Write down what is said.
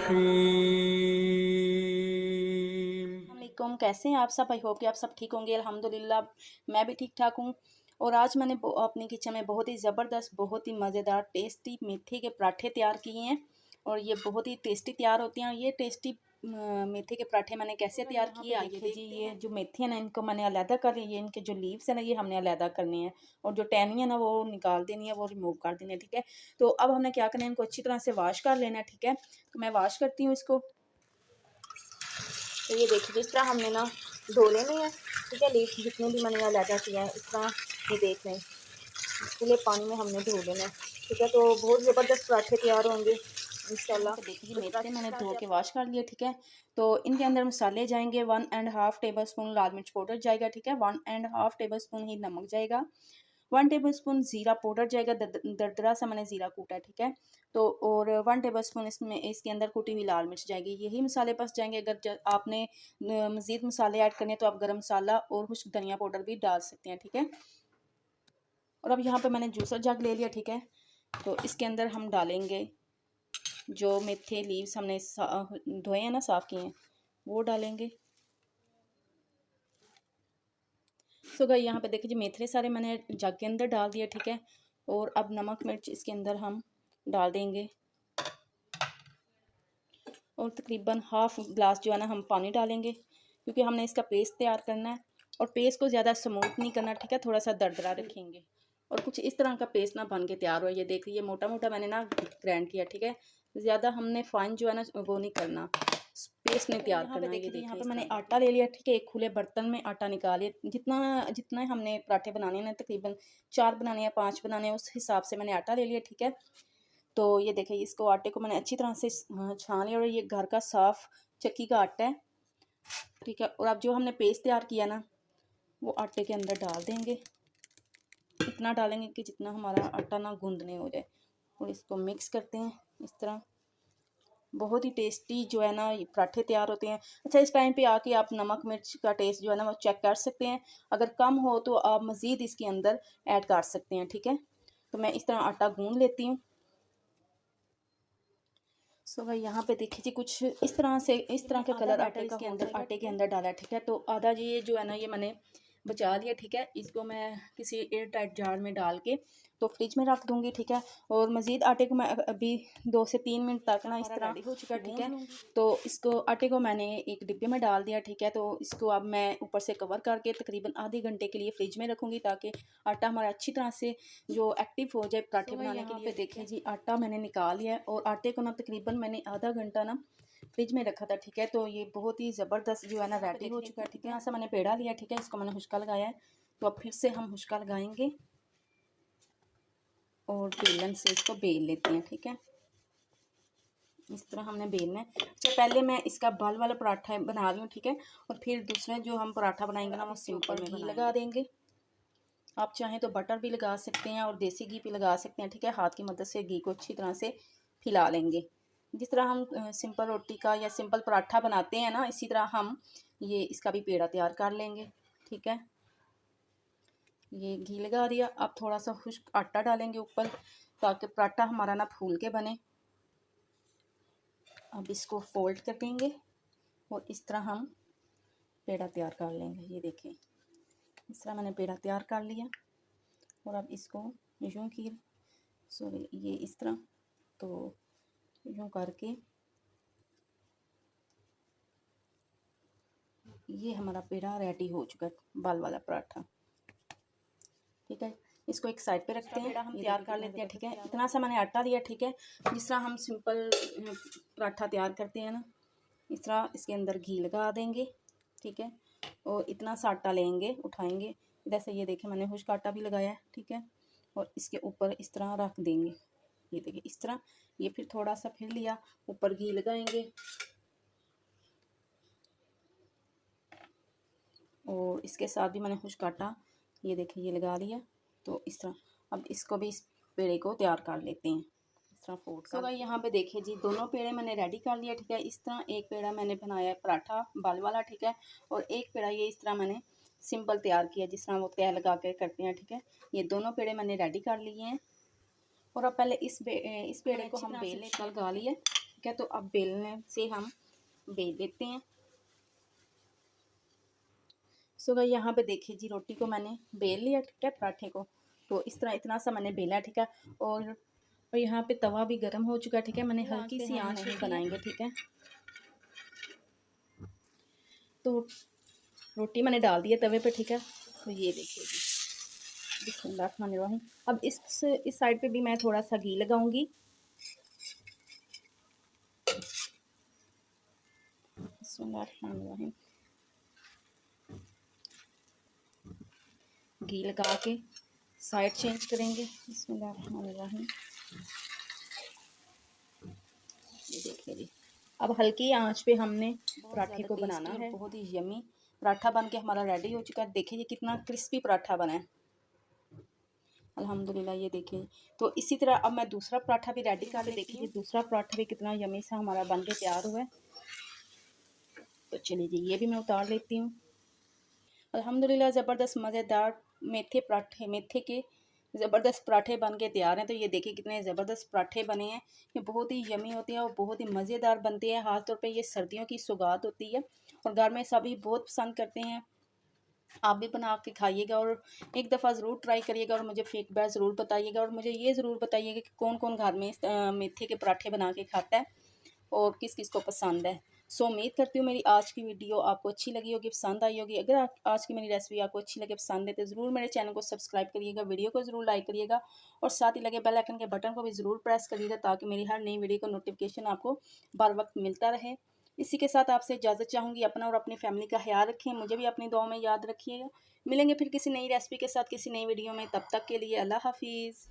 रहीम। वालेकुम, कैसे हैं आप सब? आई होप कि आप सब ठीक होंगे। अल्हम्दुलिल्लाह मैं भी ठीक ठाक हूँ। और आज मैंने अपनी किचन में बहुत ही ज़बरदस्त, बहुत ही मज़ेदार, टेस्टी मेथी के पराठे तैयार किए हैं। और ये बहुत ही टेस्टी तैयार होते हैं। ये टेस्टी मेथी के पराठे मैंने कैसे तैयार किए, आइए देखिए जी। ये जो मेथी है ना, इनको मैंने अलहदा कर लिया। ये इनके जो लीव्स है ना, ये हमने अलहदा करने हैं। और जो टहनी है ना, वो निकाल देनी है, वो रिमूव कर देनी है, ठीक है। तो अब हमने क्या करना है, इनको अच्छी तरह से वॉश कर लेना है, ठीक है। तो मैं वॉश करती हूँ इसको। तो ये देखिए, जिस तरह हमने ना धो लेने हैं, ठीक है। लीव्स जितने भी मैंने अलहदा किया है, इस तरह ये देख लें, खुले पानी में हमने धो लेना है, ठीक है। तो बहुत ज़बरदस्त पराठे तैयार होंगे इंशाल्लाह। तो देखिए, मेथी मैंने धो के वॉश कर लिया, ठीक है। तो इनके अंदर मसाले जाएंगे, 1.5 टेबल स्पून लाल मिर्च पाउडर जाएगा, ठीक है। 1.5 टेबल स्पून ही नमक जाएगा। 1 टेबल स्पून ज़ीरा पाउडर जाएगा, दरदरा सा मैंने ज़ीरा कूटा है, ठीक है। तो और 1 टेबल स्पून इसमें इसके अंदर कुटी हुई लाल मिर्च जाएगी। यही मसाले बस जाएंगे। अगर आपने मज़ीद मसाले ऐड करने तो आप गरम मसाला और खुश्क धनिया पाउडर भी डाल सकते हैं, ठीक है। और अब यहाँ पे मैंने जूसर जग ले लिया, ठीक है। तो इसके अंदर हम डालेंगे जो मेथी लीव्स हमने धोए हैं ना, साफ़ किए हैं, वो डालेंगे। सो गाइस, यहाँ पे देखिए जी, मेथी सारे मैंने जग के अंदर डाल दिया, ठीक है। और अब नमक मिर्च इसके अंदर हम डाल देंगे। और तकरीबन हाफ़ ग्लास जो है ना, हम पानी डालेंगे, क्योंकि हमने इसका पेस्ट तैयार करना है। और पेस्ट को ज़्यादा स्मूथ नहीं करना, ठीक है, थोड़ा सा दरदरा रखेंगे। और कुछ इस तरह का पेस्ट ना बन के तैयार हो। ये देख लीजिए, मोटा मोटा मैंने ना ग्राइंड किया, ठीक है। ज़्यादा हमने फाइन जो है ना, वो नहीं करना, पेस्ट नहीं तैयार करना। ये देखिए, यहाँ पे मैंने आटा ले लिया, ठीक है। एक खुले बर्तन में आटा निकालिए। जितना जितना हमने पराठे बनाने हैं ना, तकरीबन 4 बनाने हैं, 5 बनाने हैं, उस हिसाब से मैंने आटा ले लिया, ठीक है। तो ये देखिए, इसको आटे को मैंने अच्छी तरह से छान लिया। और ये घर का साफ़ चक्की का आटा है, ठीक है। और अब जो हमने पेस्ट तैयार किया ना, वो आटे के अंदर डाल देंगे। इतना डालेंगे कि जितना हमारा आटा ना गूंदने हो जाए। और इसको मिक्स करते हैं इस तरह। बहुत ही टेस्टी जो है ना, ये पराठे तैयार होते हैं। अच्छा, इस टाइम पे आके आप नमक मिर्च का टेस्ट जो है ना, वो चेक कर सकते हैं। अगर कम हो तो आप मज़ीद इसके अंदर ऐड कर सकते हैं, ठीक है। तो मैं इस तरह आटा गूंद लेती हूँ। सो भाई, यहाँ पे देखिए जी, कुछ इस तरह से, इस तरह का कलर आटे के अंदर डाला है, ठीक है। तो आधा ये जो है ना, ये मैंने बचा लिया, ठीक है। इसको मैं किसी एयर टाइट जार में डाल के तो फ्रिज में रख दूँगी, ठीक है। और मज़ीद आटे को मैं अभी 2 से 3 मिनट तक ना इस तरह रेडी हो चुका है, ठीक है। तो इसको आटे को मैंने एक डिब्बे में डाल दिया, ठीक है। तो इसको अब मैं ऊपर से कवर करके तकरीबन आधे घंटे के लिए फ्रिज में रखूँगी, ताकि आटा हमारा अच्छी तरह से जो एक्टिव हो जाए पराठे बनाने के लिए। देखिए जी, आटा मैंने निकाल लिया है। और आटे को ना तकरीबन मैंने आधा घंटा ना फ्रिज में रखा था, ठीक है। तो ये बहुत ही ज़बरदस्त जो है ना रेडी हो चुका है, ठीक है। यहाँ से मैंने पेड़ा लिया, ठीक है। इसको मैंने हुश्का लगाया है। तो अब फिर से हम हुश्का लगाएंगे और बेलन से इसको बेल लेते हैं, ठीक है। इस तरह हमने बेलना है। अच्छा, पहले मैं इसका बाल वाला पराठा बना रही हूँ, ठीक है। और फिर दूसरा जो हम पराठा बनाएंगे ना, वो सिंपल में घी लगा देंगे। आप चाहें तो बटर भी लगा सकते हैं और देसी घी भी लगा सकते हैं, ठीक है। हाथ की मदद से घी को अच्छी तरह से फैला लेंगे। जिस तरह हम सिंपल रोटी का या सिंपल पराठा बनाते हैं ना, इसी तरह हम ये इसका भी पेड़ा तैयार कर लेंगे, ठीक है। ये घी लगा दिया। अब थोड़ा सा खुश्क आटा डालेंगे ऊपर, ताकि पराठा हमारा ना फूल के बने। अब इसको फोल्ड कर देंगे और इस तरह हम पेड़ा तैयार कर लेंगे। ये देखें, इस तरह मैंने पेड़ा तैयार कर लिया। और अब इसको यूँ की सॉरी ये इस तरह, तो यूँ करके ये हमारा पेड़ा रेडी हो चुका है, बाल वाला पराठा, ठीक है। इसको एक साइड पे रखते हैं, हम तैयार कर लेते हैं, ठीक है। इतना सा मैंने आटा लिया, ठीक है। जिस तरह हम सिंपल पराठा तैयार करते हैं ना, इस तरह इसके अंदर घी लगा देंगे, ठीक है। और इतना सा आटा लेंगे, उठाएंगे इधर से। ये देखें, मैंने खुश्क आटा भी लगाया है, ठीक है। और इसके ऊपर इस तरह रख देंगे। ये देखिए, इस तरह। ये फिर थोड़ा सा फिर लिया, ऊपर घी लगाएंगे। और इसके साथ भी मैंने खुश्क आटा, ये देखिए, ये लगा लिया। तो इस तरह अब इसको भी, इस पेड़े को तैयार कर लेते हैं, इस तरह फोल्ड कर। भाई, यहाँ पे देखिए जी, दोनों पेड़े मैंने रेडी कर लिया, ठीक है। इस तरह एक पेड़ा मैंने बनाया है पराठा बाल वाला, ठीक है। और एक पेड़ा ये इस तरह मैंने सिंपल तैयार किया, जिस तरह वो तय लगा के करते हैं, ठीक है। ये दोनों पेड़े मैंने रेडी कर लिए हैं। और अब पहले इस पेड़े को हम बेल लगा लिए, ठीक है। तो अब बेलने से हम बेल देते हैं। सो गाइस यहाँ पे देखिए जी, रोटी को मैंने बेल लिया, ठीक है, पराठे को। तो इस तरह इतना सा मैंने बेला, ठीक है। और यहाँ पे तवा भी गर्म हो चुका है, ठीक है। मैंने हल्की सी आंच में बनाएंगे, ठीक है। तो रोटी मैंने डाल दी है तवे पे, ठीक है। तो ये देखिए जी, बिस्मिल्लाहिर्रहमानिर्रहीम। अब इस साइड पे भी मैं थोड़ा सा घी लगाऊंगी। बिस्मिल्लाहिर्रहमानिर्रहीम। घी लगा के साइड चेंज करेंगे। बिस्मिल्लाहिर्रहमानिर्रहीम। ये देखिए जी, अब हल्की आंच पे हमने पराठे को बनाना है। बहुत ही यमी पराठा बन के हमारा रेडी हो चुका है। देखिए ये कितना क्रिस्पी पराठा बना है, अल्हम्दुलिल्लाह। ये देखिए, तो इसी तरह अब मैं दूसरा पराठा भी रेडी कर लेती हूँ। दूसरा पराठा भी कितना यमी सा हमारा बन के तैयार हुआ है। तो चलिए जी, ये भी मैं उतार लेती हूँ। अल्हम्दुलिल्लाह, ज़बरदस्त मज़ेदार मेथे के ज़बरदस्त पराठे बन के तैयार हैं। तो ये देखिए कितने ज़बरदस्त पराठे बने हैं। ये बहुत ही यमी होते हैं और बहुत ही मज़ेदार बनते हैं। ख़ास तौर पे ये सर्दियों की सौगात होती है और घर में सभी बहुत पसंद करते हैं। आप भी बना के खाइएगा और एक दफ़ा ज़रूर ट्राई करिएगा और मुझे फीडबैक ज़रूर बताइएगा। और मुझे ये ज़रूर बताइएगा कि कौन कौन घर में मेथे के पराठे बना के खाता है और किस किस को पसंद है। सो उम्मीद करती हूँ मेरी आज की वीडियो आपको अच्छी लगी होगी, पसंद आई होगी। अगर आज की मेरी रेसिपी आपको अच्छी लगे, पसंद है, तो ज़रूर मेरे चैनल को सब्सक्राइब करिएगा, वीडियो को ज़रूर लाइक करिएगा और साथ ही लगे बेल आइकन के बटन को भी ज़रूर प्रेस करिएगा ताकि मेरी हर नई वीडियो का नोटिफिकेशन आपको बर वक्त मिलता रहे। इसी के साथ आपसे इजाज़त चाहूँगी। अपना और अपनी फैमिली का ख्याल रखें, मुझे भी अपनी दुआओं में याद रखिएगा। मिलेंगे फिर किसी नई रेसिपी के साथ किसी नई वीडियो में, तब तक के लिए अल्लाह हाफिज़।